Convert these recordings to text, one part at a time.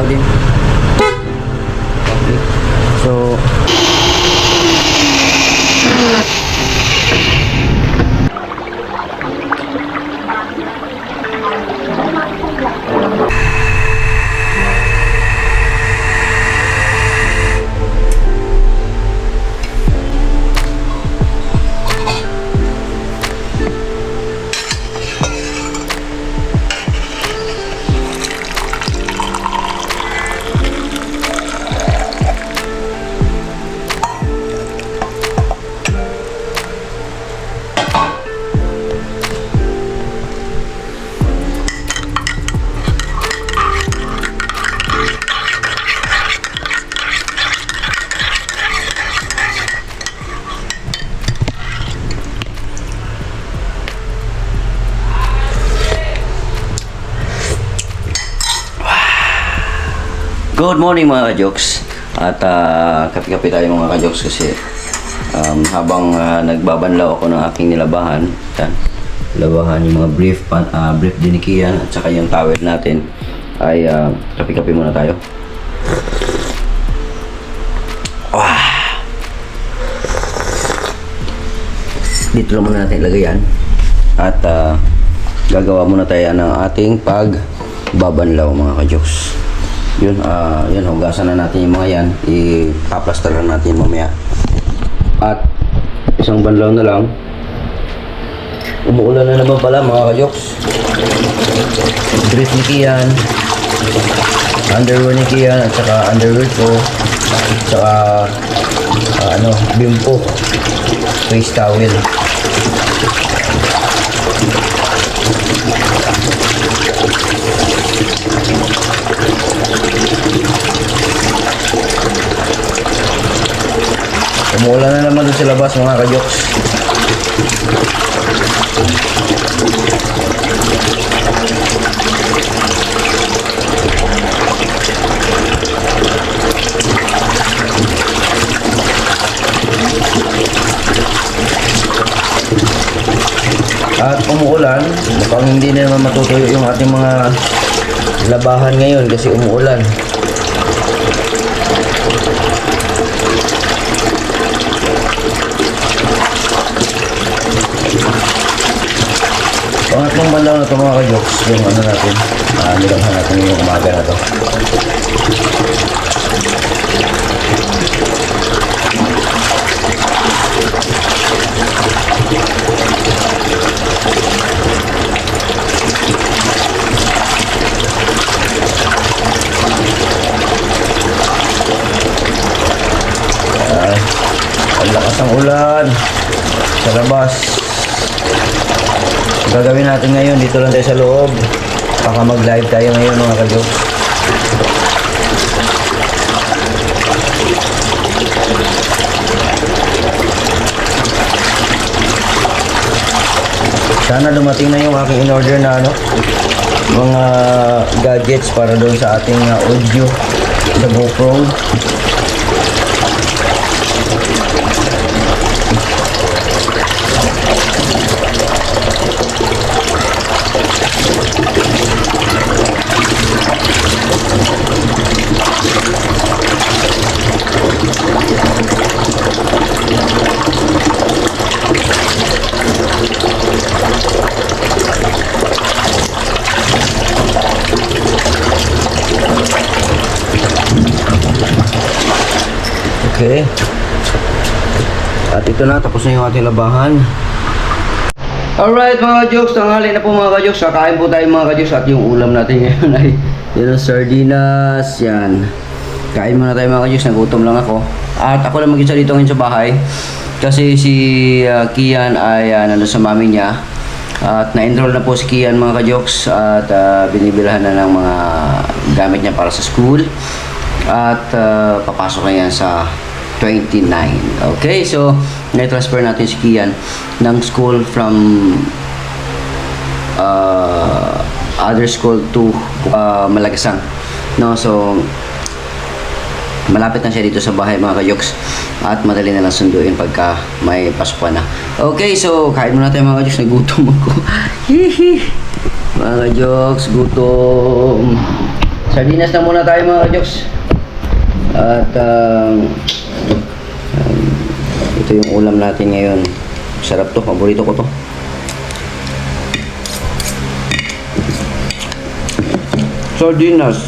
banlaw din. Okay. So, good morning mga ka-jokes. At kape-kape tayo mga ka-jokes kasi habang nagbabanlaw ako ng aking nilabahan, yan, labahan yung mga brief dinikian at saka yung towel natin, ay kape-kape muna tayo. Dito lang muna natin ilagay yan at gagawa muna tayo ng ating pagbabanlaw mga ka-jokes. Yun, hugasan na natin yung mga yan, ipaplaster na natin mamaya. At isang banlaw na lang. Umuulan na naman pala mga ka-jokes. Brief nikian, underwear nikian, at saka underwear ko, at saka bimpo, face towel. Umuulan na naman doon sa labas mga ka-jokes. At umuulan, mukhang hindi na naman matutuyo yung ating mga labahan ngayon kasi umuulan. Pangatlong banlaw na ito mga ka-jokes, yung natin, nilabhan natin yung umaga na ito. Ang lakas ng ulan sa labas. Gagawin natin ngayon, dito lang tayo sa loob. Baka mag-live tayo ngayon mga ka-jokes. Sana dumating na yung aking in-order na mga gadgets para doon sa ating audio sa GoPro. Okay. At ito na, tapos na yung ating labahan. Alright mga ka-jokes, tanghali na po mga ka-jokes. Kakain po tayo mga ka-jokes at yung ulam natin ngayon ay yun, sardinas. Yan. Kain muna tayo mga ka-jokes, nagutom lang ako. At ako lang mag-isa dito ngayon sa bahay. Kasi si Kian ay nandun sa mami niya. At na-enroll na po si Kian mga ka-jokes. At binibilhan na ng mga gamit niya para sa school. At papasok na yan sa 29. Okay, so na-transfer natin si Kian ng school from other school to Malagasang. No, so malapit na siya dito sa bahay mga ka-jokes at madali na lang sunduin pagka may pasukan na. Okay, so kain muna tayo mga ka-jokes, nagutom ako. Hihi. Mga ka-jokes, gutom. Sardinas na muna tayo mga kajoks. At ito yung ulam natin ngayon. Sarap to, paborito ko to. Sardinas.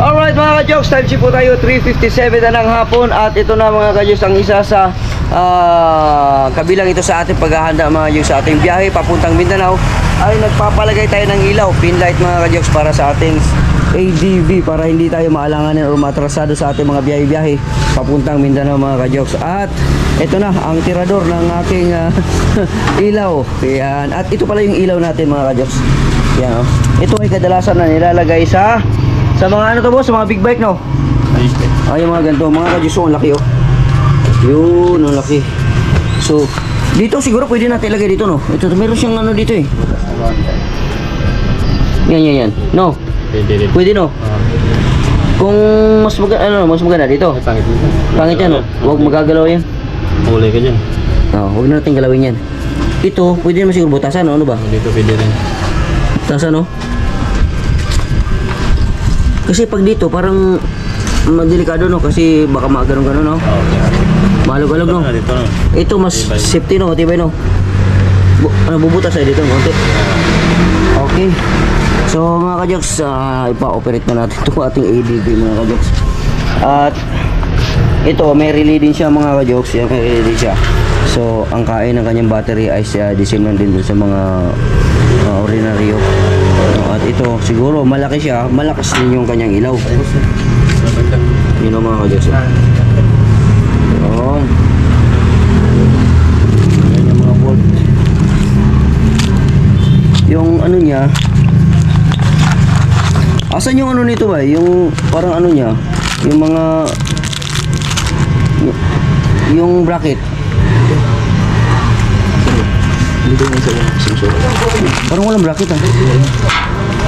Alright mga ka-jokes, time check po tayo, 3:57 na ng hapon. At ito na mga ka-jokes, ang isa sa kabilang ito sa ating paghahanda mga ka-jokes sa ating biyahe papuntang Mindanao ay nagpapalagay tayo ng ilaw, pin light mga ka-jokes, para sa ating ADV, para hindi tayo maalanganin o matrasado sa ating mga biyahe-biyahe papuntang Mindanao mga ka-jokes. At ito na ang tirador ng aking ilaw. Yan. At ito pala yung ilaw natin mga ka-jokes. Yan, oh. Ito ay kadalasan na nilalagay sa mga ano to boss, sa mga big bike no? Ay, yung mga ganito, mga ka-Diyos, ang laki oh. Yun, ang laki. So, dito siguro pwede natin ilagay dito no? Ito, meron siyang ano dito eh. Yan. No? Pwede no? Kung mas maganda dito. Pangit yan no? Huwag magagalaw yan. Huli ka dyan. Huwag na natin galawin yan. Ito, pwede naman siguro butasan no? Ano ba? Dito pwede rin. Butasan no? Kasi pag dito parang madelikado no, kasi baka magano-gano no. Malog-alog no. Dito no. Ito mas safety no, tibay no. Bubutas ay dito konti. Okay. So mga ka-jokes, ipa-operate na natin itong ating ADV mga ka-jokes. At ito may relay din siya mga ka-jokes, yan may relay din siya. So ang kain ng kanyang battery ay the same lang din sa mga ordinaryo. At ito siguro malaki siya, malakas din yung kanyang ilaw. Yun ang mga ka-jokes. Yun. Yan yung mga bolt. Yung ano niya, asan yung ano nito ba? Yung parang ano niya, yung mga yung bracket. Dito yung isa yung sensor. Parang walang bracket ah.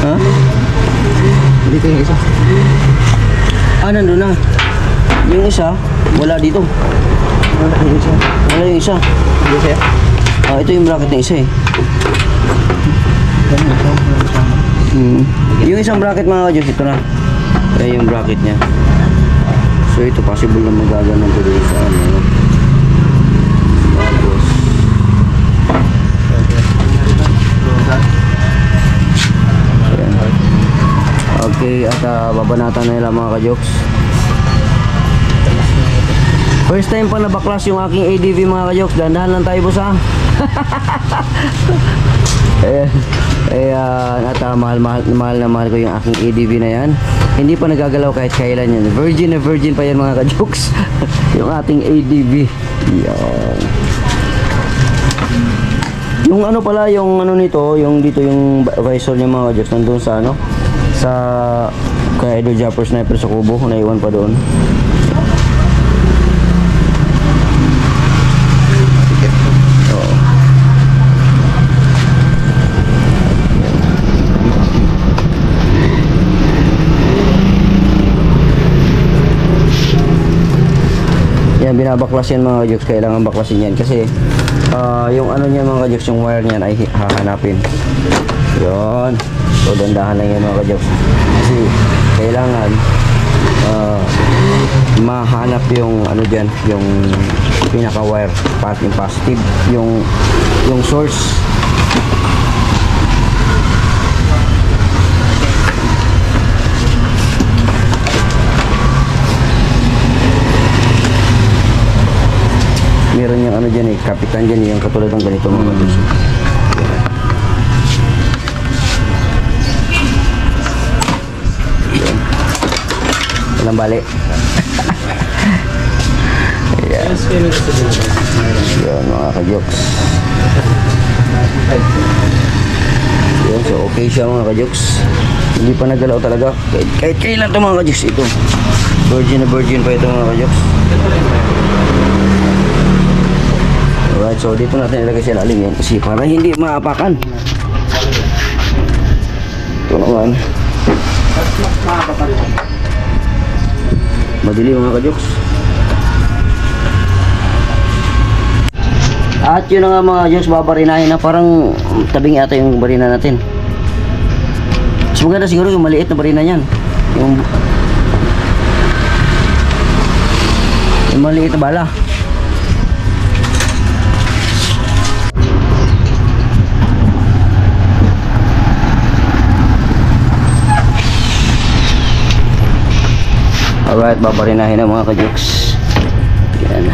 Ha? Dito yung isa. Nandun na. Yung isa, wala dito. Wala yung isa. Wala yung isa. Ito yung bracket na isa eh. Yung isang bracket mga ka-Diyos, ito na. Kaya yung bracket niya. So ito possible na magaganon to dito sa ano. Okay, at babanatan na nila mga ka-jokes. First time pa nabaklas yung aking ADV mga ka-jokes. Dandahan lang tayo boss ha. At mahal na mahal ko yung aking ADV na yan. Hindi pa nagagalaw kahit kailan yan. Virgin na virgin pa yan mga ka-jokes. Yung ating ADV. Yan. Yung ano pala, yung ano nito, yung dito yung visor niya mga ka-jokes, nandun sa ano, sa kay Idol Japper Sniper sa Kubo, naiwan pa doon. Oo. Yan, binabaklas yan mga ka-jokes. Kailangan baklasin yan kasi yung ano niya mga ka-jokes, yung wire niyan ay hahanapin. Yun. So dandahan lang yan mga ka-jokes. Kasi kailangan mahanap yung ano dyan, yung pinaka wire, yung positive, yung source. Meron yung ano dyan eh, kapitan dyan, yung katulad ng ganito mga ka-jokes. Walang bali. Ayan. Ayan mga ka-jokes. Ayan, so okay siya mga ka-jokes. Hindi pa nagalaw talaga. Kahit kailan ito mga kajoks. Ito. Virgin na virgin pa ito mga kajoks. Alright, so dito natin ilagay sa ilalim yan kasi para hindi maapakan. Ito naman. Madali mga kajoks. At yun na nga mga kajoks, babarinahin na parang tabing ata yung barina natin. Mas maganda siguro yung maliit na barina yan. Yung maliit na bala. Alright, babarinahin na mga kajoks. Yan.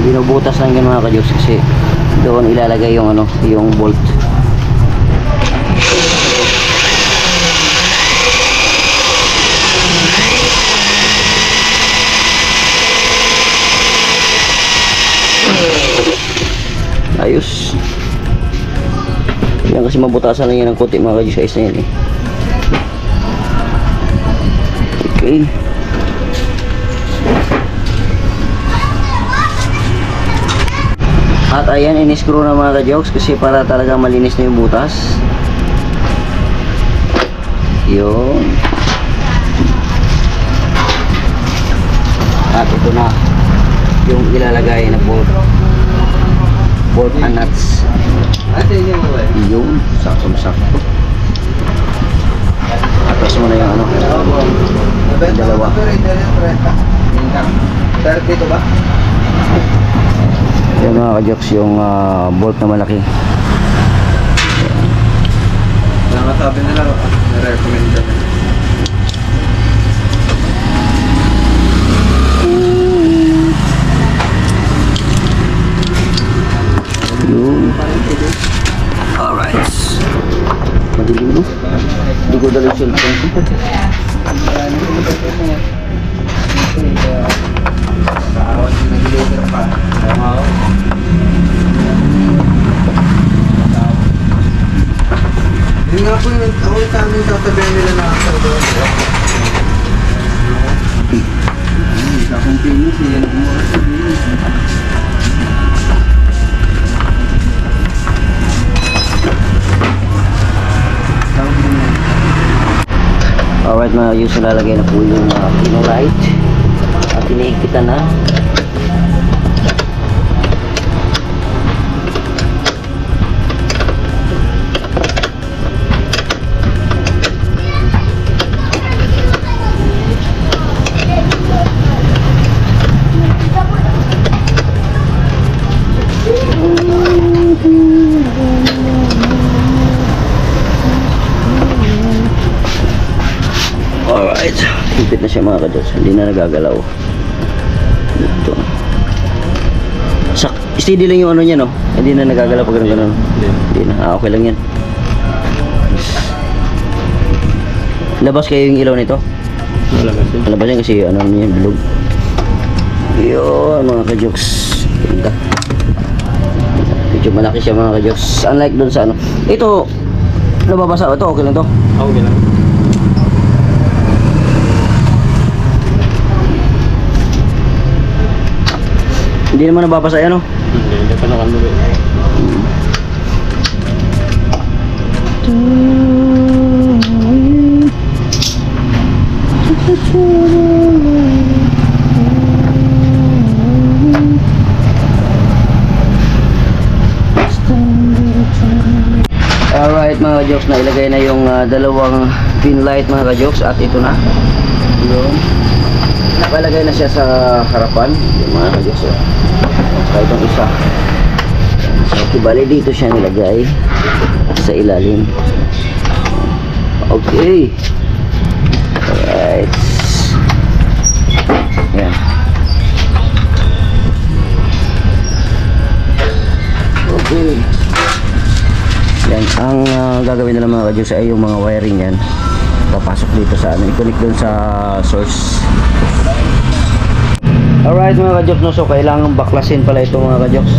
Binubutas lang yun mga kajoks kasi doon ilalagay yung ano, yung bolt. Ayos. Yan kasi mabutasan lang yan ng konti mga kajoks, ayos na yan eh. Okay. At ayan, in-screw na mga ka-jokes kasi para talaga malinis na yung butas. Yun. At ito na yung ilalagay na bolt. Bolt and nuts. Yun, saktong-sakto. Atas mo na yung ano, dalawa. Dito ba? Yan mga ka-jokes, yung bolt na malaki. Nakatabi nila, na-recommend kami. Yun. Alright. Madilim mo. Hindi ko dala yung cellphone ko. Hindi nga po yung ako sa amin sasabihin nila na ako doon. Sa continuous yan. Alright mga use, lalagay na po yung light at iniikitan na. Alright, higpit na siya mga kados, hindi na nagagalaw. Ito. Steady lang yung ano niya, no? Hindi na nagagalaw pag gano'n. Hindi na, okay lang yan. Labas kayo yung ilaw nito? Labas yan kasi ano yan, bilog. Yun mga kajoks. Ganda. Medyo malaki siya mga kajoks. Unlike dun sa ano. Ito, nababasa ba ito? Okay lang to? Okay lang. Hindi naman nababasa yan, no? Hindi pa nakalubi. Alright mga ka-jokes, na ilagay na yung dalawang pin light mga ka-jokes at ito na. Yun. Nakalagay na siya sa harapan yung mga ka-jokes. Saka itong isa. So bali dito siya nilagay sa ilalim. Okay. Alright. Yan. Okay. Yan, ang gagawin nila mga ka-jokes ay yung mga wiring yan papasok dito sa ano, i-connect dun sa source. Alright mga ka-jokes, no? So kailangan baklasin pala ito mga ka-jokes.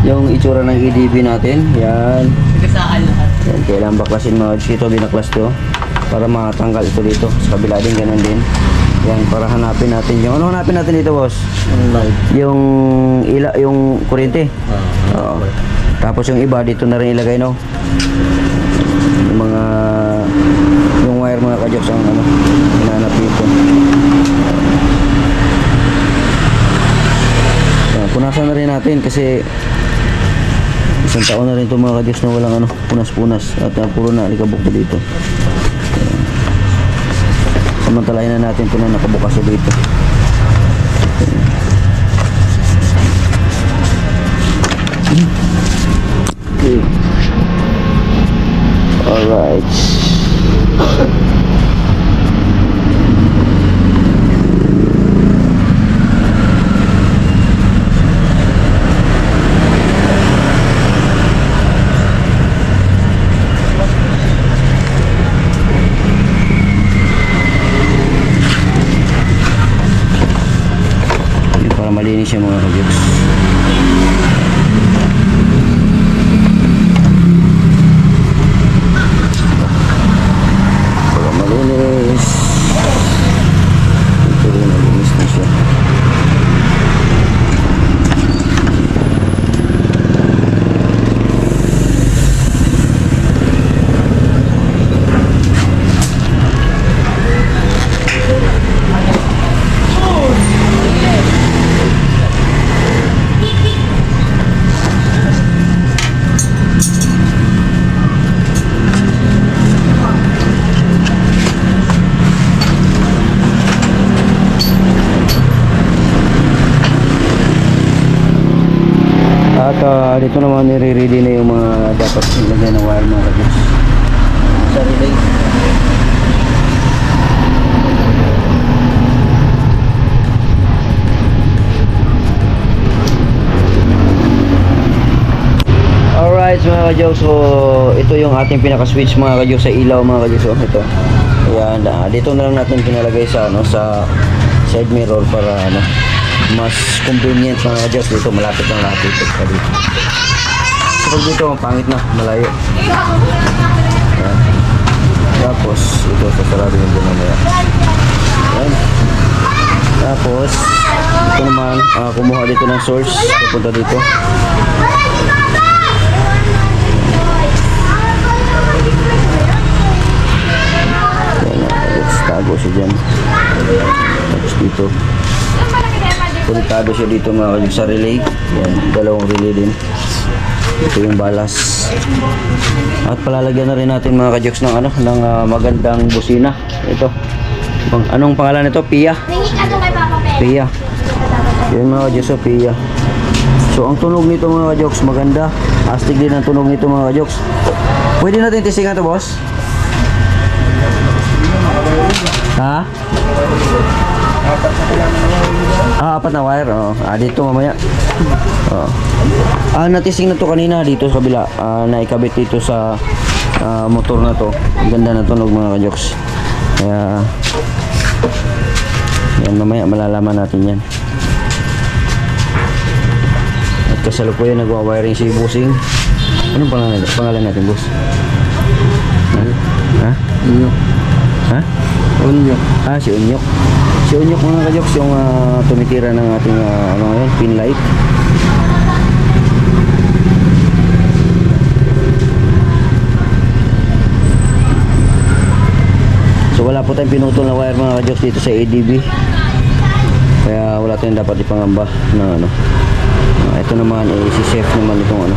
Yung itsura ng EDB natin. Yan. Yan, kailangan baklasin mga ka-jokes. Ito binaklas to para matanggal ito dito. Sa kabila din, ganun din. Yan, para hanapin natin yung... Ano hanapin natin dito, boss? Yung yung kuryente. Oo. Tapos yung iba dito na rin ilagay, no? Yung mga... yung wire mga ka-jokes ang ano, hinahanap dito. Yan, punasan na rin natin kasi isang taon na rin itong mga ka-jokes na walang ano, punas-punas at puro na alikabok na dito. Samantalahin na natin ito na nakabukas na dito. Okay. Alright. Para malinis yung mga ka-jokes. Para malinis. Ito rin, malinis na siya. At dito naman nire-ready na yung mga dapat ilagay ng wire mga ka-jokes. Sa relay. Alright mga ka-jokes, so ito yung ating pinaka-switch mga ka-jokes sa ilaw mga ka-jokes. So, ito. Ayan, dito na lang natin pinalagay sa ano, sa side mirror para ano, mas convenient mga ka-jokes. Dito malapit lang natin ito pa dito. So pag dito pangit na, malayo. Ayan. Tapos ito sasarado yung din mamaya. Ayan. Tapos ito naman kumuha dito ng source papunta dito. Ayan, tago siya dyan. Tapos dito konektado siya dito mga ka-jokes sa relay. Yan, dalawang relay din. Ito yung balas. At palalagyan na rin natin mga ka-jokes ng ano, ng magandang busina. Ito. Anong pangalan nito? Pia. Pia. Yan mga ka-jokes, so Pia. So ang tunog nito mga ka-jokes maganda. Astig din ang tunog nito mga ka-jokes. Pwede natin testingan to, boss? Ha? Apat na wire. Oh. Dito mamaya. Oh. Natising na to kanina dito sa kabila. Naikabit dito sa motor na to. Ang ganda na tunog mga ka-jokes. Kaya yan mamaya malalaman natin yan. At kasalukuyan nagwa-wiring si Bossing. Anong pangalan natin, boss? Ha? Unyok. Ha? Unyok. Si Unyok. Si Unyok mga ka-jokes yung tumitira ng ating ano ngayon, pin light. So wala po tayong pinutol na wire mga ka-jokes dito sa ADB. Kaya wala tayong dapat ipangamba na ano. Ito naman si chef naman itong ano.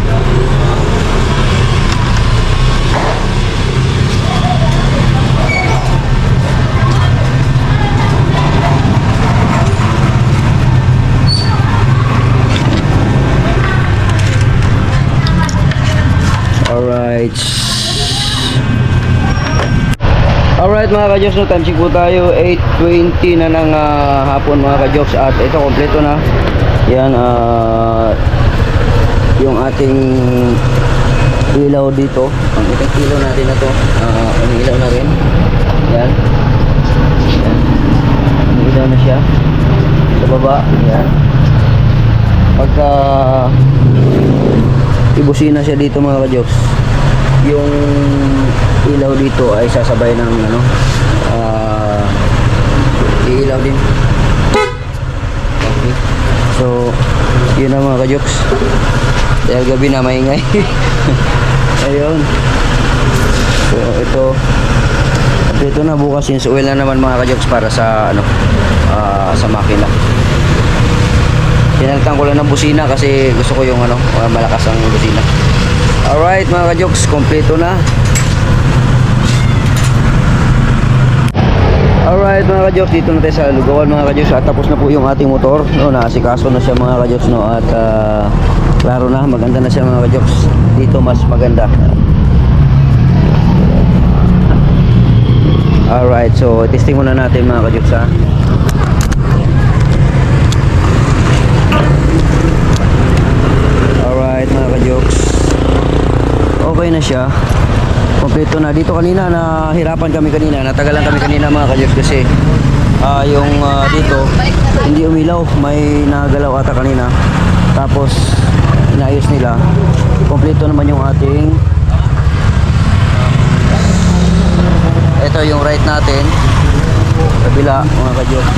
Alright mga ka-jokes, no, time check po tayo. 8:20 na ng hapon mga ka-jokes. At ito kompleto na. Yan, yung ating ilaw dito. Ang itong ilaw natin na to, ilaw na rin. Yan. Yan. Ilaw na siya. So sa baba. Yan. Pagka ibusina siya dito mga ka-jokes, yung ilaw dito ay sasabay ng ano, iilaw din. Okay. So, yun na mga ka-jokes. Dahil gabi na maingay. Ayun. So, ito na bukas yung oil na naman mga ka-jokes para sa ano, sa makina. Pinalitan ko lang ng busina kasi gusto ko yung ano, malakas ang busina. Alright mga ka-jokes, kompleto na. Alright mga ka-jokes, dito na tayo sa lugawan mga ka-jokes. At tapos na po yung ating motor, no, naasikaso na siya mga ka-jokes, no. At klaro na, maganda na siya mga ka-jokes. Dito mas maganda. Alright, so testing muna natin mga ka-jokes, ha. Alright mga ka-jokes, okay na siya, kompleto na. Dito kanina nahirapan kami kanina, natagalan kami kanina mga ka-jokes kasi yung dito hindi umilaw, may nagalaw ata kanina. Tapos inayos nila, kompleto naman yung ating ito yung right natin, kabila mga ka-jokes.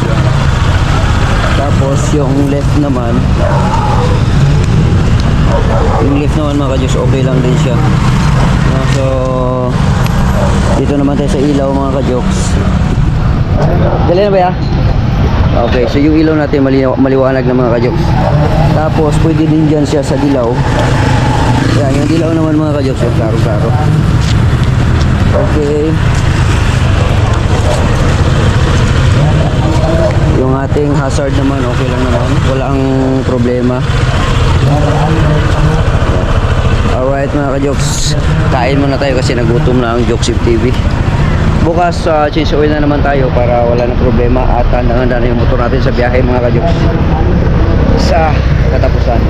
Tapos yung left naman, mga ka-jokes, okay lang din siya. So dito naman tayo sa ilaw mga ka-jokes. Dali na ba ya? Okay, so yung ilaw natin maliwanag na mga ka-jokes. Tapos pwede din dyan siya sa dilaw. Yan, yung dilaw naman mga ka-jokes, klaro-klaro. Okay. Yung ating hazard naman okay lang naman, walang problema. Alright mga ka-jokes, kain muna tayo kasi nagutom na ang Jokesip TV. Bukas change oil na naman tayo para wala na problema at handa na yung motor natin sa biyahe mga ka-jokes sa katapusan.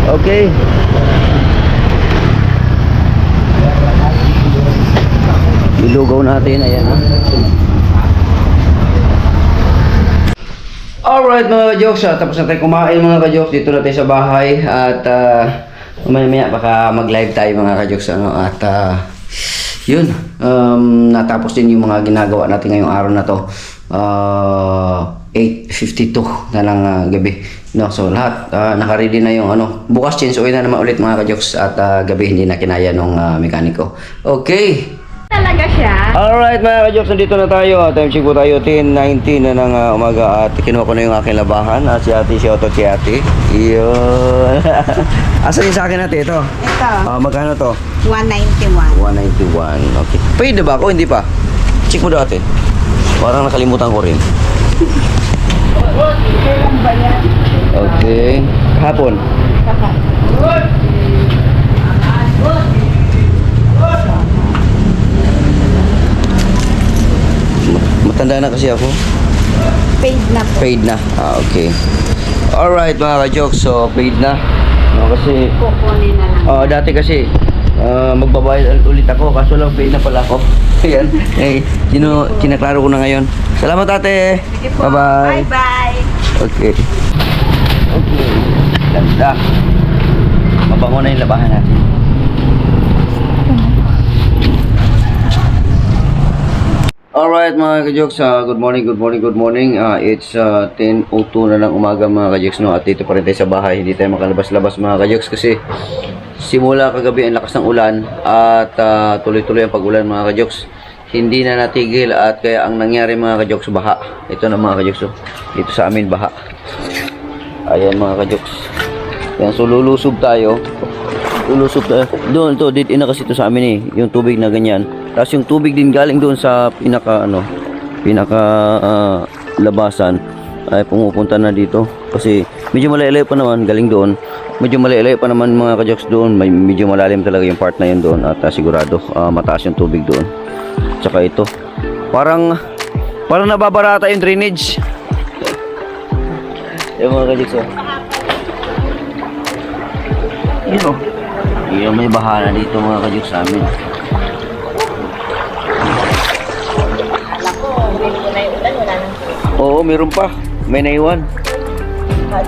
Okay. Ilugaw natin, ayan ha. Alright mga ka-jokes, tapos na tayo kumain mga ka-jokes. Dito na tayo sa bahay at maya baka mag-live tayo mga ka-jokes, ano, at yun, natapos din yung mga ginagawa natin ngayong araw na to. 8:52 na lang gabi, no? So lahat naka-ready na yung ano, bukas change oil na naman ulit mga ka-jokes at gabi hindi na kinaya nung mekaniko. Okay. Talaga siya. Alright mga ka-jokes, nandito na tayo. Time check po tayo, 10:19 na ng umaga at kinuha ko na yung aking labahan. Si ate, si Otto, si ate. Yun. Asan yung sa akin natin ito? Ito, Magkano to? 191. 191. Okay. Paid na ba ako? Hindi pa. Check mo daw ate. Parang nakalimutan ko rin. Kailan ba yan? Okay. Kahapon. Matanda na kasi ako. Paid na po. Paid na. Okay. Alright mga ka-jokes, so paid na. No, kasi Kukunin na lang. dati kasi magbabayad ulit ako kaso lang paid na pala ako. Ayan. Kinaklaro ko na ngayon. Salamat ate. Sige po. Bye-bye. Bye-bye. Okay. Okay. Ganda. Mabango na yung labahan natin. Alright mga ka-jokes, good morning. It's 10:02 na ng umaga mga ka-jokes, no? At dito pa rin tayo sa bahay, hindi tayo makalabas-labas mga ka-jokes kasi simula kagabi ang lakas ng ulan at tuloy-tuloy ang pag-ulan mga ka-jokes. Hindi na natigil at kaya ang nangyari mga ka-jokes, baha. Ito na mga ka-jokes, dito sa amin baha. Ayan mga ka-jokes. Yan, so lulusob tayo. Doon to, dito na kasi ito sa amin eh, yung tubig na ganyan. Tapos yung tubig din galing doon sa pinaka labasan ay pumupunta na dito kasi medyo malayo pa naman galing doon. Medyo malayo pa naman mga ka-jokes doon. Medyo malalim talaga yung part na yun doon at sigurado mataas yung tubig doon. Tsaka ito, parang nababarata yung drainage. Yung mga ka-jokes, yun, may bahala dito mga ka-jokes sa amin. Oo, meron pa. May naiwan. Stop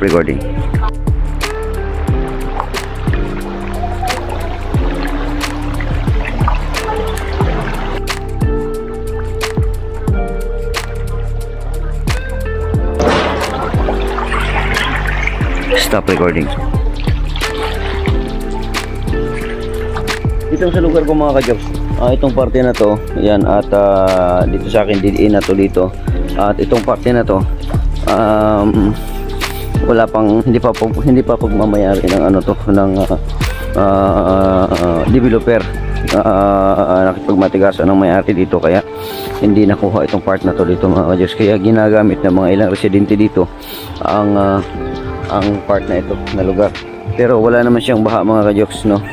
recording. Stop recording. Dito sa lugar ko mga ka-jobs, itong parte na to, yan, at dito sa akin didiin na to dito. At itong parte na to, wala pang hindi pa pagmamayari ng ano to ng developer. Nakipagmatigasan ng may-ari dito, kaya hindi nakuha itong part na to dito mga ka-jobs. Kaya ginagamit ng mga ilang residente dito ang part na ito na lugar. Pero wala naman siyang baha mga ka-jobs, no.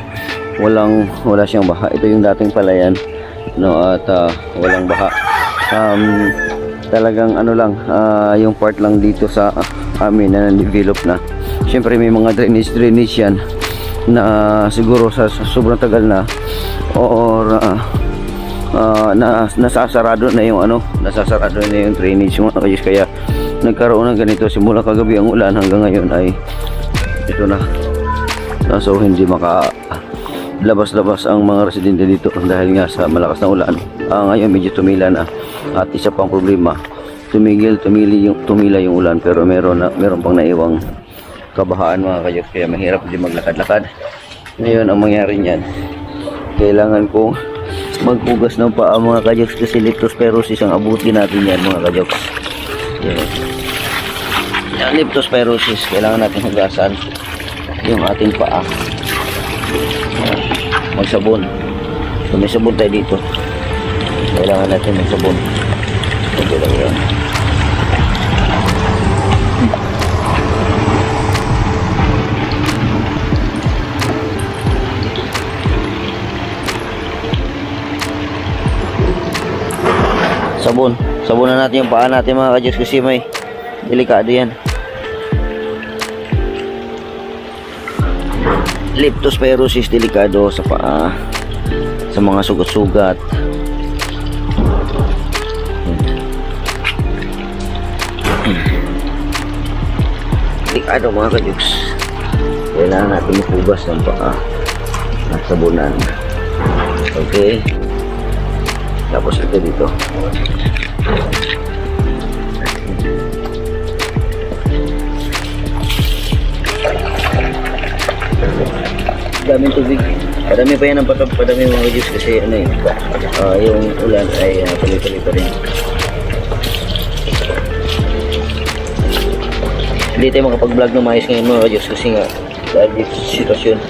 Wala siyang baha. Ito yung dating palayan, no, at walang baha. Talagang ano lang, yung part lang dito sa amin na develop na. Siyempre may mga drainage yan na siguro sa sobrang tagal na or nasasarado na yung drainage mga ka-jobs. Kaya nagkaroon ng ganito simula kagabi ang ulan hanggang ngayon ay ito na. So hindi labas-labas ang mga residente dito dahil nga sa malakas na ulan. Ngayon medyo tumila na, at isa pang problema, tumila yung ulan, pero meron pang naiwang kabahaan mga ka-jobs, kaya mahirap din maglakad-lakad. Ngayon ang mangyari niyan, kailangan kong magpugas ng paa mga ka-jobs, kasi leptospirosis ang abuti natin yan mga ka-jobs. Yan, leptospirosis, kailangan natin hugasan yung ating paa. Magsabon. So may sabon tayo dito. Kailangan natin magsabon. Ito lang yan. Sabon. Sabunan natin yung paa natin mga ka-jobs, kasi may delikado yan. Leptospirosis, delikado sa paa, sa mga sugat-sugat. Delikado mga ka-jobs. Kailangan natin mapugas ng paa at sabunan. Okay. Tapos ito dito. Daming tubig. Padami pa yan ang padami mga ka-jobs, kasi ano yun, yung ulan ay tuloy-tuloy pa rin. Hindi tayo makapag-vlog ng maayos ngayon mga ka-jobs, kasi nga dahil dito sa sitwasyon.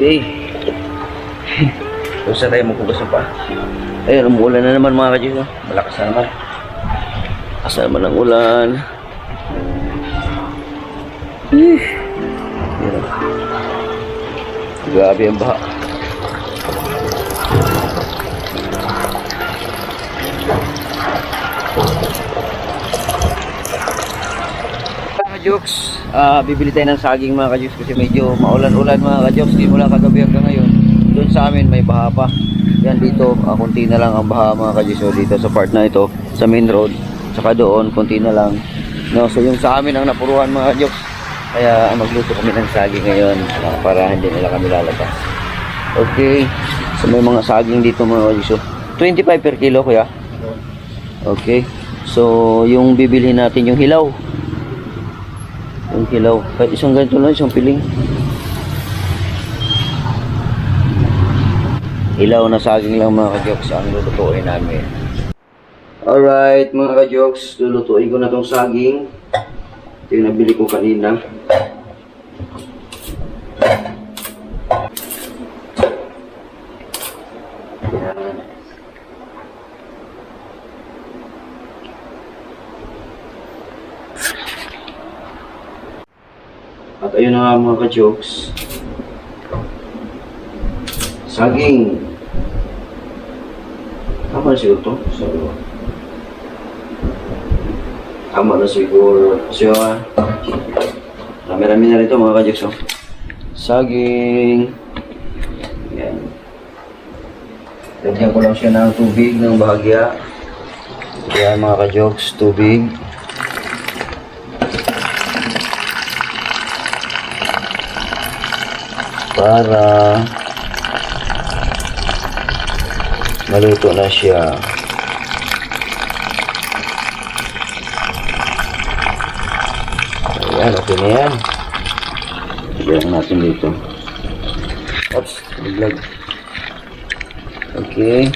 Okay. Kung saan tayo magpugas ng paa. Ayun, umuulan na naman mga ka-jobs, no? Malakas na naman. Asa naman ang ulan. Grabe ang baha. Ka-jobs, bibili tayo ng saging mga ka-jobs, kasi medyo maulan-ulan mga ka-jobs. Simula kagabi hanggang ngayon, doon sa amin may baha pa. Yan dito, konti na lang ang baha mga ka-jobs. So dito sa part na ito, sa main road, saka doon, konti na lang, no? So yung sa amin ang napuruhan mga ka-jobs. Kaya magluto kami ng saging ngayon, para hindi nila kami lalabas. Okay, so may mga saging dito mga ka-jobs. So 25 per kilo kuya. Okay, so yung bibilhin natin yung hilaw. Yung hilaw, kahit isang ganito lang, isang piling. Hilaw na saging lang mga ka-jobs ang lulutuin namin. Alright mga ka-jokes, lulutuin ko na tong saging. Ito yung nabili ko kanina. Yan. At ayun na nga mga ka-jokes. Saging. Tama na siguro ito. Tama na siguro. Kasi rami-rami na rito mga ka-jokes. Oh. Saging. Yan. Lagyan ko lang siya ng tubig ng bahagya. Yan mga ka-jokes, tubig. Para maluto na siya. Ayan, okay na yan. Lagyan natin dito. Oops, naglag. Okay.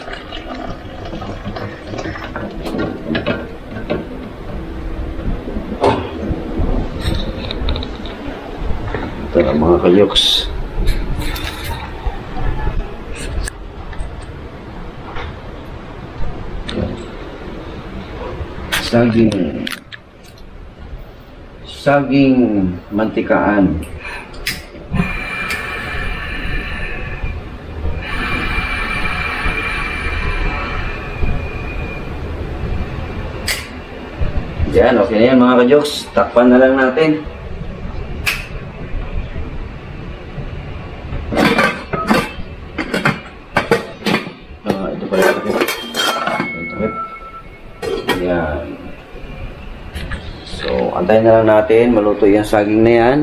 Ito na mga kayoks. Saging mantikaan. Yan, okay na yan mga ka-jokes. Takpan na lang natin. Ito pala takip. Yan. So, antayin na lang natin. Maluto yung saging na yan.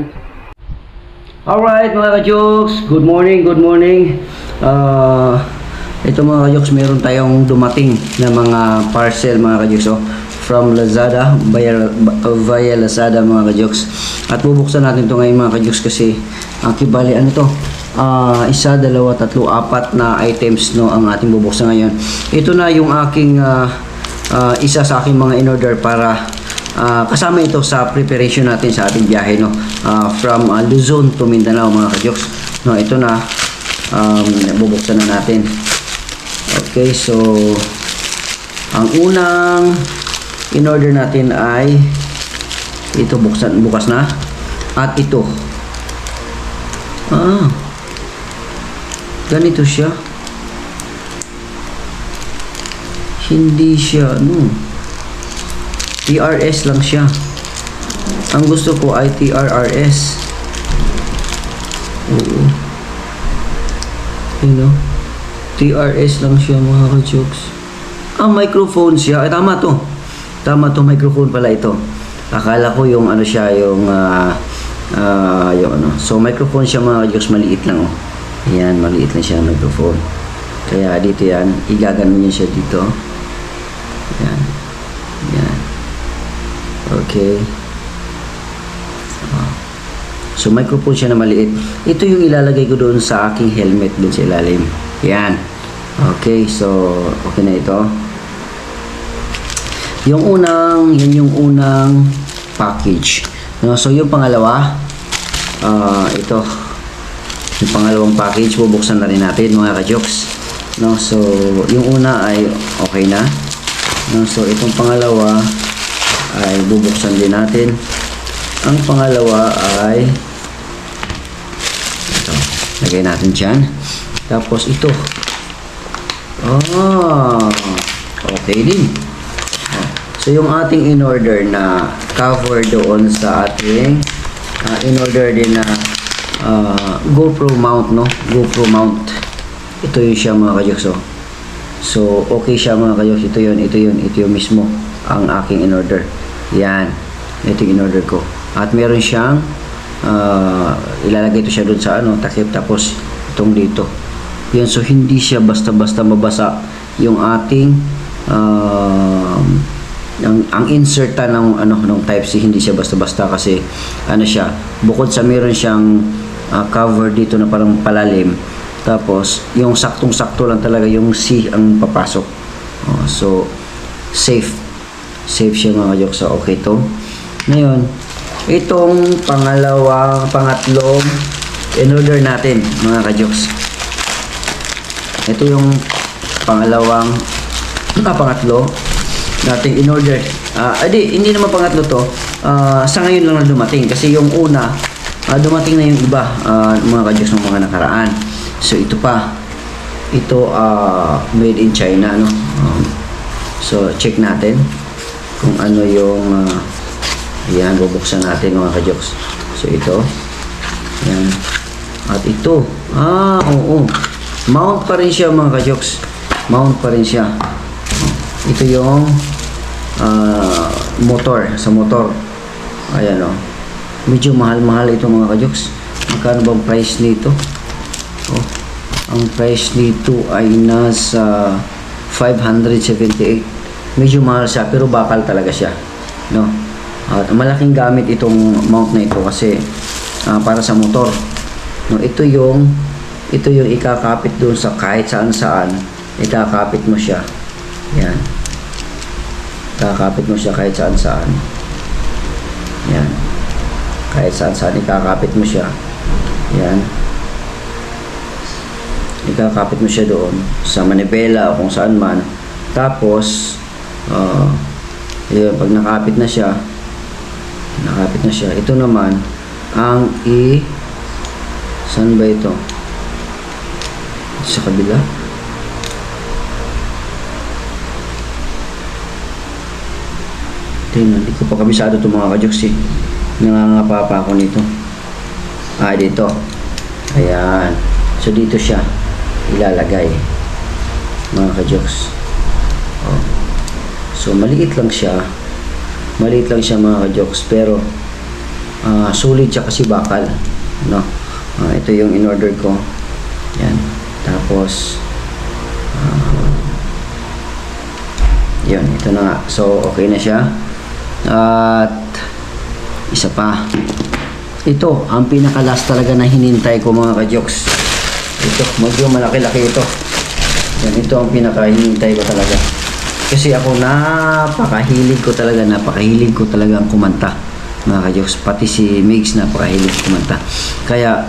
Alright mga ka-jokes. Good morning, good morning. Ito mga ka-jokes, meron tayong dumating na mga parcel mga ka-jokes. From Lazada, via Lazada mga ka-jokes. At bubuksan natin ito ngayon mga ka-jokes kasi kibali ano to? Isa, dalawa, tatlo, apat na items no ang ating bubuksan ngayon. Ito na yung aking isa sa aking mga in-order para kasama ito sa preparation natin sa ating biyahe no from Luzon to Mindanao mga ka-jokes. No, ito na bubuksan na natin. Okay, so ang unang in-order natin ay ito, bukas na, at ito ganito siya, hindi siya TRS lang siya. Ang gusto ko ay TRRS. Oo, you know, TRS lang siya mga ka-jokes. Microphone siya. Tama to, microphone pala ito. Akala ko yung ano siya, yung yung ano. So microphone siya mga ka-jokes, maliit lang oh. Ayan, maliit lang siya microphone. Kaya dito yan, igaganon niya siya dito. Ayan. Ayan. Okay. So microphone siya na maliit. Ito yung ilalagay ko doon sa aking helmet doon sa ilalim. Ayan. Okay, so okay na ito. Yan yung unang package. No, so yung pangalawa, ito. Yung pangalawang package, bubuksan na rin natin mga ka-jokes. No, so yung una ay okay na. No, so itong pangalawa ay bubuksan din natin. Ang pangalawa ay ito. Lagay natin dyan. Tapos ito. Okay din. So yung ating in-order na cover doon sa ating in-order din na GoPro mount, no? GoPro mount. Ito yung siya mga ka-jokes. So okay siya mga ka-jokes. Ito yung mismo ang aking in-order. Yan. Ito yung in-order ko. At meron siyang ilalagay ito siya doon sa takip, tapos itong dito. Yan, so hindi siya basta-basta mabasa yung ating ang inserta ng ng Type-C, hindi siya basta-basta kasi siya, bukod sa meron siyang cover dito na parang palalim, tapos yung saktong-sakto lang talaga yung C ang papasok. So safe. Safe siya mga ka-jokes. So, okay to. Ngayon, itong pangatlong in-order natin mga ka-jokes. Ito yung pangatlo nating in-order. Hindi naman pangatlo to. Sa ngayon lang na dumating. Kasi yung una, dumating na yung iba, mga ka-jokes ng mga nakaraan. So, ito pa. Ito, made in China, no? So, check natin kung ano yung ayan, bubuksan natin mga ka-jokes. So, ito. Ayan. At ito. Oo. Mount pa rin siya mga ka-jokes. Mount pa rin siya. Ito yung motor. Sa motor. Ayan o. Medyo mahal-mahal ito mga ka-jokes. Magkano bang price nito? Ang price nito ay nasa 578. Medyo mahal siya pero bakal talaga siya. No? At malaking gamit itong mount na ito kasi para sa motor. No, ito yung ikakapit doon sa kahit saan-saan. Ikakapit mo siya. Yan. Ikakapit mo siya kahit saan-saan. Yan. Kahit saan-saan ikakapit mo siya. Yan. Ikakapit mo siya doon sa manibela o kung saan man. Tapos yun, pag nakapit na siya, ito naman ang saan ba ito? Sa kabila. Tingnan, hindi ko pa kabisado itong mga ka-jokes eh. Nangangapa pa ako nito. Dito. Ayan. So, dito siya ilalagay. Mga ka-jokes. So, maliit lang siya. Maliit lang siya mga ka-jokes. Pero, solid siya kasi bakal. No? Ito yung in-order ko. Yan. Tapos, yun. Ito na nga. So, okay na siya. At, isa pa. Ito, ang pinaka-last talaga na hinintay ko mga ka-jokes. Ito, medyo malaki-laki ito. Yan, ito ang pinaka-hinintay ko talaga. Kasi ako napakahilig ko talagang kumanta mga ka-jokes. Pati si Migs napakahilig kumanta. Kaya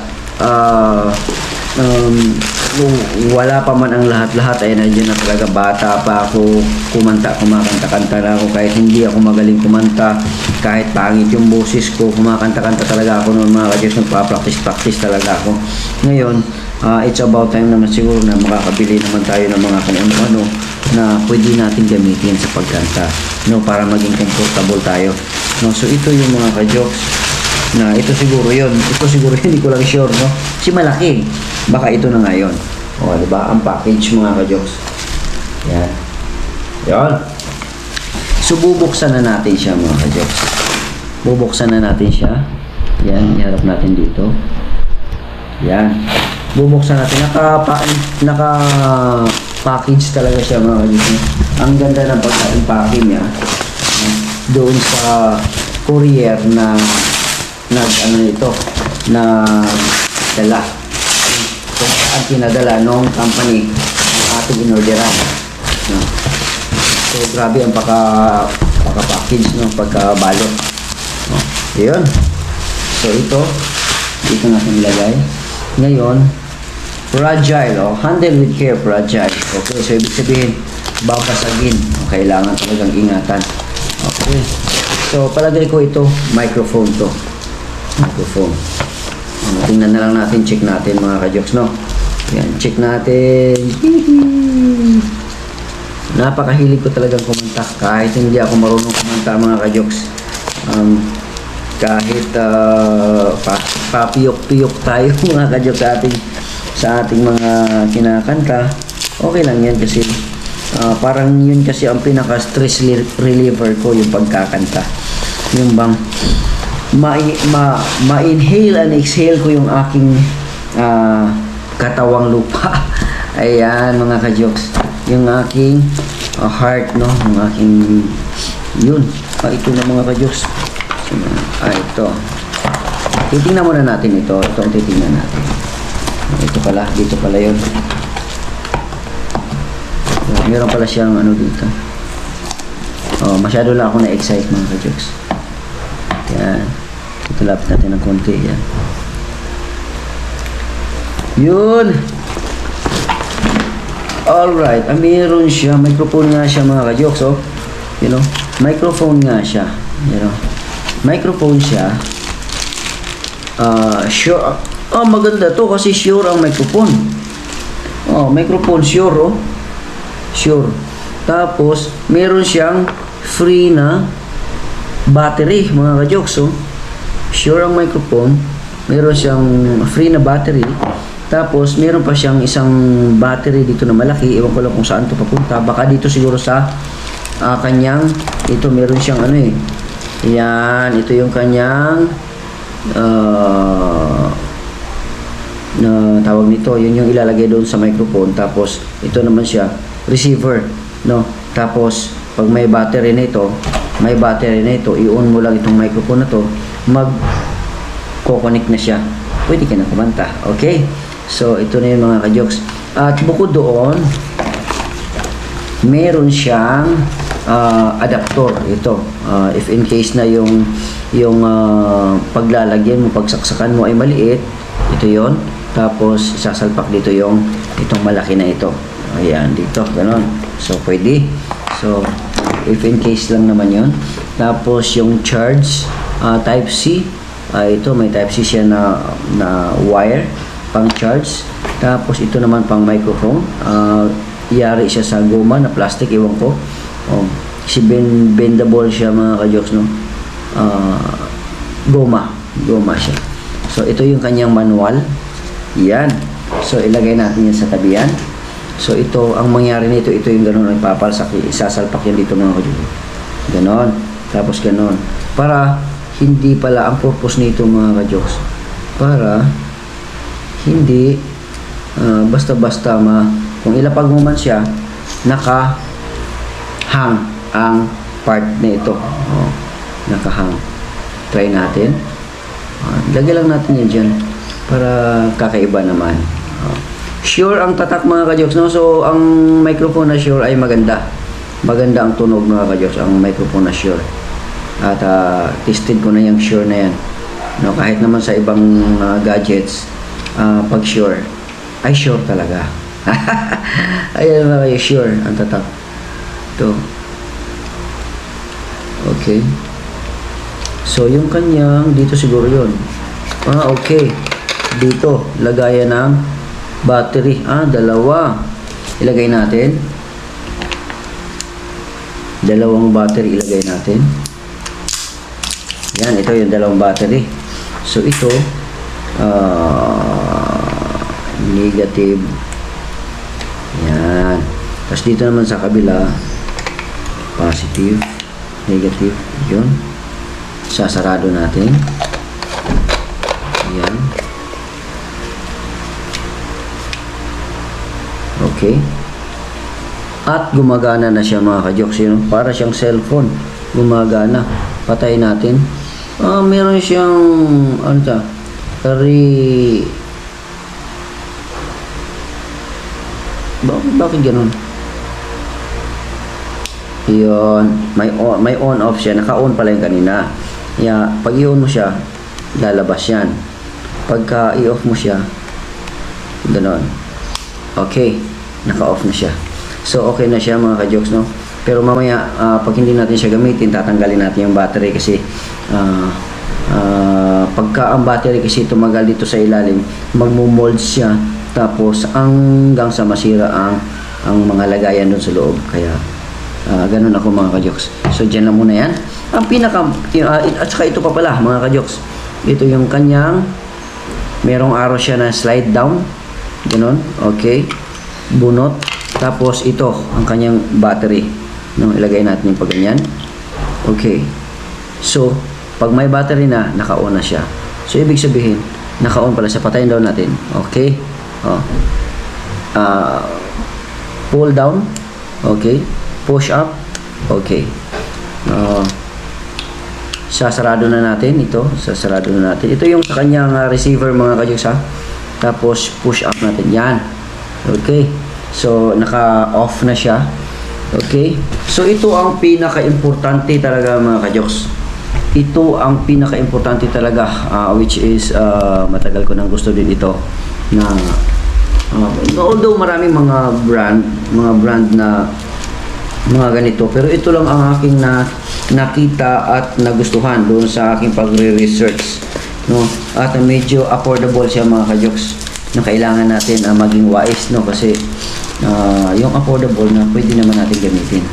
wala pa man ang lahat-lahat ay nandiyan na talaga. Bata pa ako, kumakanta-kanta na ako kahit hindi ako magaling kumanta, kahit pangit yung boses ko, kumakanta-kanta talaga ako noon mga ka-jokes. Nagpa-practice talaga ako. Ngayon, it's about time naman siguro na makakabili naman tayo ng mga kung ano-ano na pwede natin gamitin sa pagkanta, no, para maging comfortable tayo, no. So ito yung mga ka-jokes na ito siguro hindi ko lang sure, no, kasi malaki, baka ito na nga yun. Diba ang package mga ka-jokes. Yan. So bubuksan na natin siya mga ka-jokes. Yan, iharap natin dito. Yan. Bubuksan natin. Naka-package talaga siya mga ka-jokes. Ang ganda ng pagka-packing niya. Doon sa courier na dala. At pinadala nung company ng ating inorderan. No? So, grabe ang pagka-package, no? Pagka-balot. No? Yun. So, dito natin ilagay. Ngayon, fragile, handle with care, fragile. Okay, so ibig sabihin, babasagin. Kailangan talagang ingatan. Okay. So, palagay ko ito, microphone to. Microphone. Tingnan na lang natin, check natin mga ka-jokes, no? Yan, check natin. Napakahilig ko talagang kumanta. Kahit hindi ako marunong kumanta mga ka-jokes. Kahit papiyok-piyok tayo mga ka-jokes sa ating mga kinakanta, okay lang yan kasi parang yun kasi ang pinaka-stress reliever ko, yung pagkakanta. Yung bang ma-inhale and exhale ko yung aking katawang lupa. Ayan mga ka-jokes, yung aking heart, no, yung aking yun. Ito na mga ka-jokes. Ito. Titingnan muna natin ito. Ito ang titingnan natin. Ito pala, dito pala yun. Meron pala siyang ano dito. Oh, masyado lang ako na-excite mga ka-jokes. Yan. Ito lapit natin ng konti. Yan. Yun. Alright. Meron siya. Microphone nga siya mga ka-jokes. Oh. You know. Microphone nga siya. You know. Microphone siya. Sure. Maganda to kasi Shure ang microphone. Microphone Shure, oh. Shure. Tapos, meron siyang free na battery, mga ka-jokes, oh. Shure ang microphone. Meron siyang free na battery. Tapos, meron pa siyang isang battery dito na malaki. Ewan ko lang kung saan to papunta. Baka dito siguro sa kanyang, ito meron siyang ano eh. Yan, ito yung kanyang na tawag nito, yun yung ilalagay doon sa microphone. Tapos ito naman siya receiver, no? Tapos pag may battery na ito, i-on mo lang itong microphone na to, mag-connect na siya, pwede ka na kumanta. Okay, so ito na yung mga ka-jokes. At bukod doon, meron siyang adapter. Ito, if in case na yung paglalagyan mo, pagsaksakan mo ay maliit, ito yon. Tapos sasalpak dito itong malaki na ito. Ayan, dito, ganon. So pwede. So if in case lang naman yon. Tapos yung charge, type C, ito may type C siya na wire pang charge. Tapos ito naman pang microphone. Yari siya sa goma na plastic, iwan ko. Kasi bendable siya mga ka-jokes, no? Goma siya. So ito yung kanyang manual. Yan. So ilagay natin yan sa tabihan. So ito, ang mangyari nito, ito yung gano'n, ipapalsak, isasalpak yan dito mga ka-jokes. Ganon. Tapos ganon. Para hindi pala ang purpose nito mga ka-jokes. Para hindi basta-basta kung ilapag mo man siya, naka-hang ang part na ito. Naka-hang. Try natin. Lagay lang natin yan dyan para kakaiba naman. Shure ang tatak mga ka-jokes, no? So ang microphone na Shure ay maganda. Maganda ang tunog mga ka-jokes, ang microphone na Shure. At tested ko na yung Shure na yan. No, kahit naman sa ibang gadgets, pag Shure, ay Shure talaga. Ayan mga kayo, Shure ang tatak. Ito. Okay. So yung kanyang, dito siguro yun. Okay. Dito, lagayan ng battery. Dalawa. Ilagay natin. Dalawang battery ilagay natin. Yan, ito yung dalawang battery. So ito, negative. Yan. Tapos dito naman sa kabila, positive, negative. Yun. Sasarado natin. Yan. Okay. At gumagana na siya mga ka-jokes. Yun, para siyang cellphone. Gumagana. Patay natin. Meron siyang bakit ganun? Yun. May on off siya. Naka-on pala yung kanina. Pag i-on mo siya, lalabas yan. Pagka i-off mo siya, ganon. Okay. Naka-off na siya. So, okay na siya mga ka-jokes, no? Pero mamaya, pag hindi natin siya gamitin, tatanggalin natin yung battery kasi pagka ang battery kasi tumagal dito sa ilalim, magmo-mold siya. Tapos, hanggang sa masira ang mga lagayan doon sa loob. Kaya, ganun ako mga ka-jokes. So, dyan lang muna yan. Ang at saka ito pa pala mga ka-jokes. Ito yung kanyang, merong arrow siya na slide down. Ganun. Okay. Bunot. Tapos ito, ang kanyang battery. No, ilagay natin yung pagganyan. Okay. So, pag may battery na, naka-on na siya. So, ibig sabihin, naka-on pala siya. Patayin daw natin. Okay. Pull down. Okay. Push up. Okay. Sasarado na natin ito. Sasarado na natin. Ito yung sa kanyang receiver mga ka-jokes, ha. Tapos, push up natin. Yan. Okay. So, naka-off na siya. Okay? So ito ang pinaka-importante talaga mga ka-jokes. Ito ang pinaka-importante talaga, which is matagal ko nang gusto din ito na although maraming mga brand na mga ganito, pero ito lang ang aking nakita at nagustuhan doon sa aking pagre-research, no? At medyo affordable siya mga ka-jokes, na kailangan natin maging wise, no? Kasi yung affordable na pwede naman natin gamitin.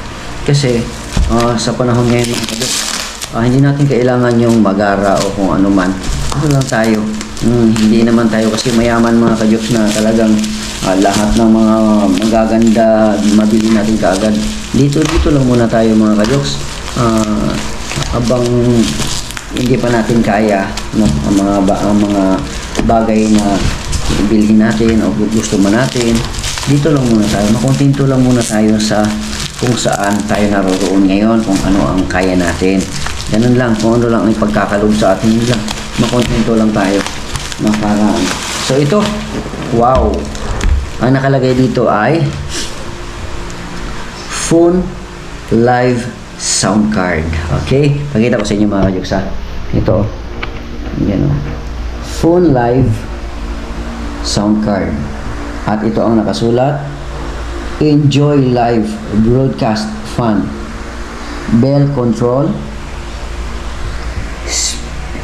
Kasi sa panahon ngayon mga ka-jokes, hindi natin kailangan yung magara o kung ano man. Ano lang tayo. Hindi naman tayo kasi mayaman mga ka-jokes na talagang lahat ng mga magaganda mabili natin kaagad. Dito lang muna tayo mga ka-jokes. Abang hindi pa natin kaya, no, ang mga bagay na bilhin natin o gusto man natin. Dito lang muna tayo. Makontento lang muna tayo sa kung saan tayo naroroon ngayon, kung ano ang kaya natin. Ganun lang, kung ano lang ang pagkakalob sa atin, yun lang. Makontento lang tayo. Nakaraan. So ito, wow. Ang nakalagay dito ay phone live sound card. Okay? Pakita ko sa inyo mga ka-jokes ha. Ito. Yan o. Phone live sound card. At ito ang nakasulat. Enjoy live broadcast fun. Bell control.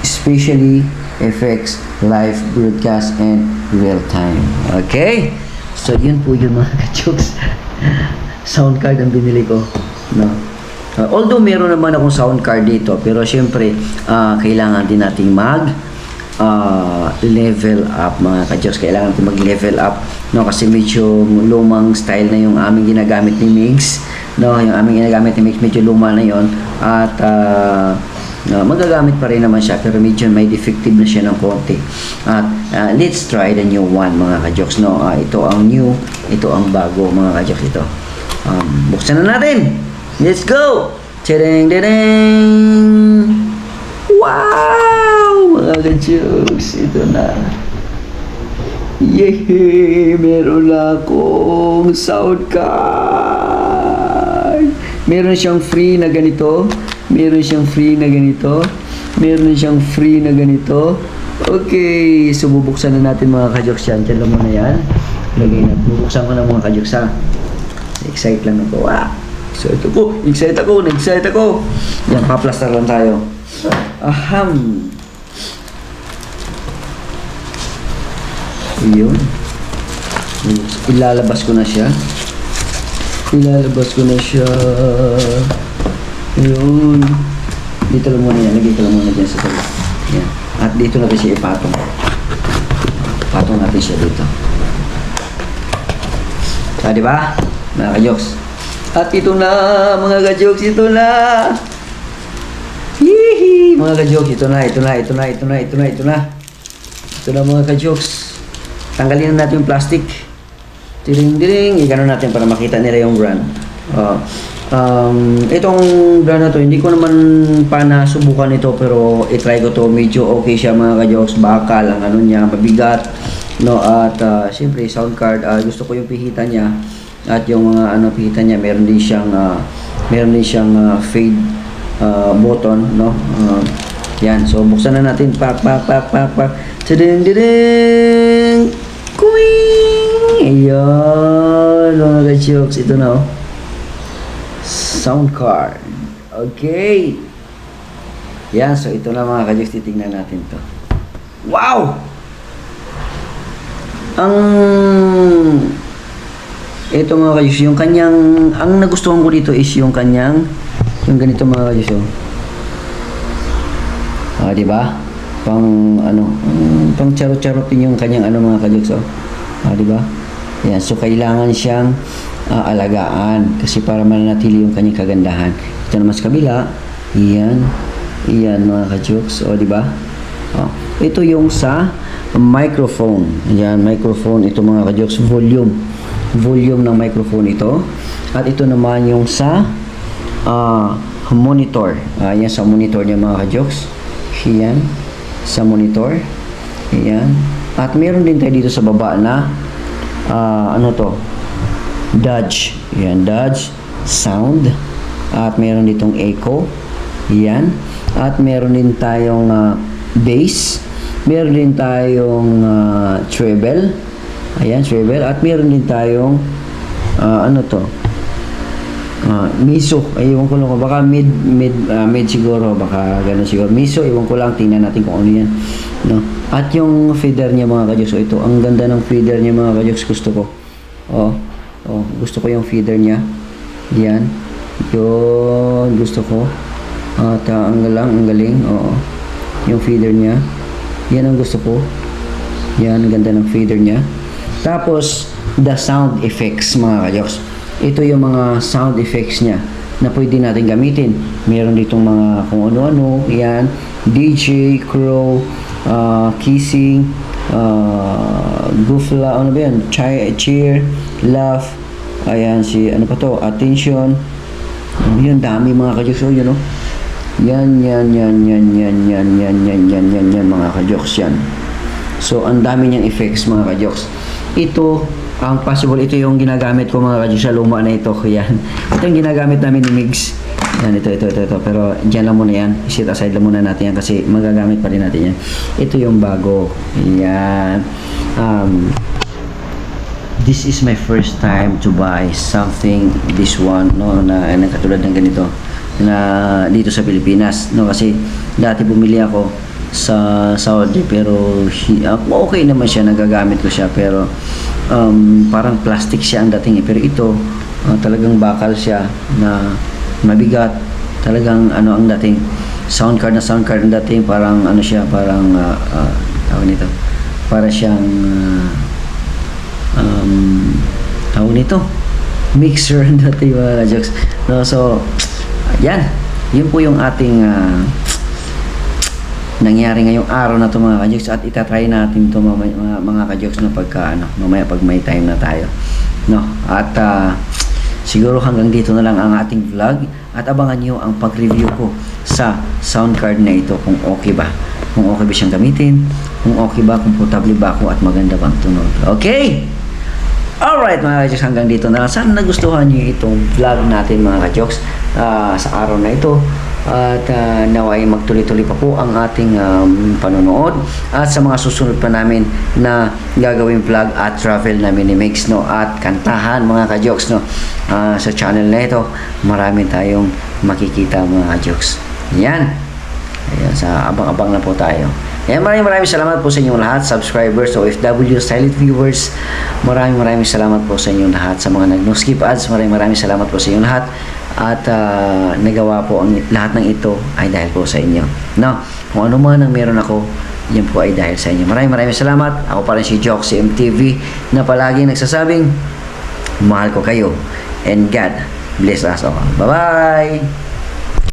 Especially effects, live broadcast, and real time. Okay? So, yun po yung mga ka-jokes. Sound card ang binili ko. No? Although meron naman akong sound card dito, pero syempre, kailangan din nating level up mga ka-jokes. Kailangan natin mag-level up. No? Kasi medyo lumang style na yung aming ginagamit ni Migs. No? Yung aming ginagamit ni Migs, medyo luma na yon. At magagamit pa rin naman siya, pero medyo may defective na siya ng konti. At let's try the new one mga ka-jokes, no? Ito ang new, ito ang bago mga ka-jokes. Ito buksan na natin. Let's go. Tadang, tadang. Wow mga ka-jokes, ito na. Yay, meron akong sound card. Meron siyang free na ganito. Meron siyang free na ganito. Meron siyang free na ganito. Okay, so bubuksan na natin mga ka-jokes yan. Diyan lang muna yan. Lagay na. Bubuksan ko na mga ka-jokes ha. Excite lang ako. So ito po. Excite ako. Nag-excite ako. Yan, paplaster lang tayo. Aham. Yun. Ilalabas ko na siya. Ilalabas ko na siya. Yun. Dito lang muna yan. Lagay ko lang muna dyan sa tabi. Yan. At dito natin siya ipatong. Patong natin siya dito. Diba? Mga ka-jokes. At ito na, mga ka-jokes. Ito na. Hihi. Mga ka-jokes. Ito na. Ito na mga ka-jokes. Tanggalin na natin yung plastic. Tiring-tiring. Igano natin para makita nila yung brand. Itong brand na to, hindi ko naman pa nasubukan ito, pero itry ko to. Medyo okay siya mga ka-jokes. Bakal ang ano niya, mabigat, no? At siyempre sound card, gusto ko yung pihitan niya. At yung mga pihitan niya, meron din siyang fade button, no? Yan, so buksan na natin. Pak. Tadang. Kuing! Ayan, mga ka-jokes. Ito na, sound card. Okay. Yan, so ito na mga ka-jokes. Titingnan natin to. Wow! Ito mga ka-jokes, yung kanyang, ang nagustuhan ko dito is yung kanyang, yung ganito mga ka-jokes. Diba? Pang charot-charot din yung kanyang mga ka-jokes. Diba? Yan, so kailangan siyang alagaan kasi para manatili yung kanyang kagandahan. Ito naman sa kabila. Iyan mga ka-jokes. Di ba? Ito yung sa microphone. Yan, microphone. Ito mga ka-jokes, volume ng microphone ito. At ito naman yung sa monitor. Yan sa monitor niya mga ka-jokes. Yan, sa monitor. Yan. At meron din tayo dito sa baba na Dodge. Yan, Dodge. sound. At meron ditong echo. Yan. At meron din tayong bass. Meron din tayong treble. Ayan, treble. At meron din tayong ano to? Miso. Ay, iwan ko lang. Baka mid siguro. Baka gano'n siguro. Miso, iwan ko lang. Tingnan natin kung ano yan. No? At yung feeder niya mga kajoks. So, ito. Ang ganda ng feeder niya mga kajoks. Gusto ko. Gusto ko yung feeder niya. Yan. Yun. Gusto ko. At ang galing. Oo. Yung feeder niya. Yan ang gusto ko. Yan. Ang ganda ng feeder niya. Tapos, the sound effects mga kajoks. Ito yung mga sound effects niya na pwede natin gamitin. Meron ditong mga kung ano-ano. Yan. DJ, crow, kissing, goofla, ano ba yan? Cheer, laugh. Ayan, ano pa to? Attention. Yan, dami mga kajoks. Yun, no? Yan, mga kajoks yan. So, ang dami niyang effects mga kajoks. Ito, ang possible, ito yung ginagamit ko mga kajoks sa luma na ito. Yan. Ito yung ginagamit namin ni Migs. Yan, ito. Pero, dyan lang muna yan. Sit aside lang muna natin yan kasi magagamit pa rin natin yan. Ito yung bago. Yan. This is my first time to buy something, this one, no, na katulad ng ganito. Na dito sa Pilipinas, no, kasi dati bumili ako sa Saudi pero okay naman siya, nagagamit ko siya pero parang plastic siya ang dating pero ito talagang bakal siya na mabigat, talagang ano ang dating sound card ang dating, parang ano siya, parang tawag nito, para siyang tawag nito, mixer dati mga jokes, no? So yan, yun po yung ating nangyari ngayong araw na to mga kajoks, at itatry natin to mga kajoks na pagka mamaya pag may time na tayo, no? At siguro hanggang dito na lang ang ating vlog, at abangan nyo ang pag-review ko sa sound card na ito, kung okay ba siyang gamitin, kung okay ba, komportable ba ako, at maganda bang tunog. Okay? Alright mga kajoks, hanggang dito na lang. Sana nagustuhan nyo itong vlog natin mga kajoks sa araw na ito. At naway magtuloy-tuloy pa po ang ating panonood, at sa mga susunod pa namin na gagawin vlog at travel na mini-mix, no, at kantahan mga kajoks, no, sa channel na ito. Marami tayong makikita mga kajoks. Yan. Ayan, sa abang-abang na po tayo. Ayan, maraming salamat po sa inyong lahat, subscribers, OFW, silent viewers. Maraming salamat po sa inyong lahat, sa mga nag-no-skip ads. Maraming salamat po sa inyong lahat. At nagawa po ang lahat ng ito ay dahil po sa inyo, no? Kung ano man ang meron ako, yan po ay dahil sa inyo. Maraming salamat. Ako pa rin si Jock, si MTV, na palaging nagsasabing mahal ko kayo, and God bless us all. Bye-bye!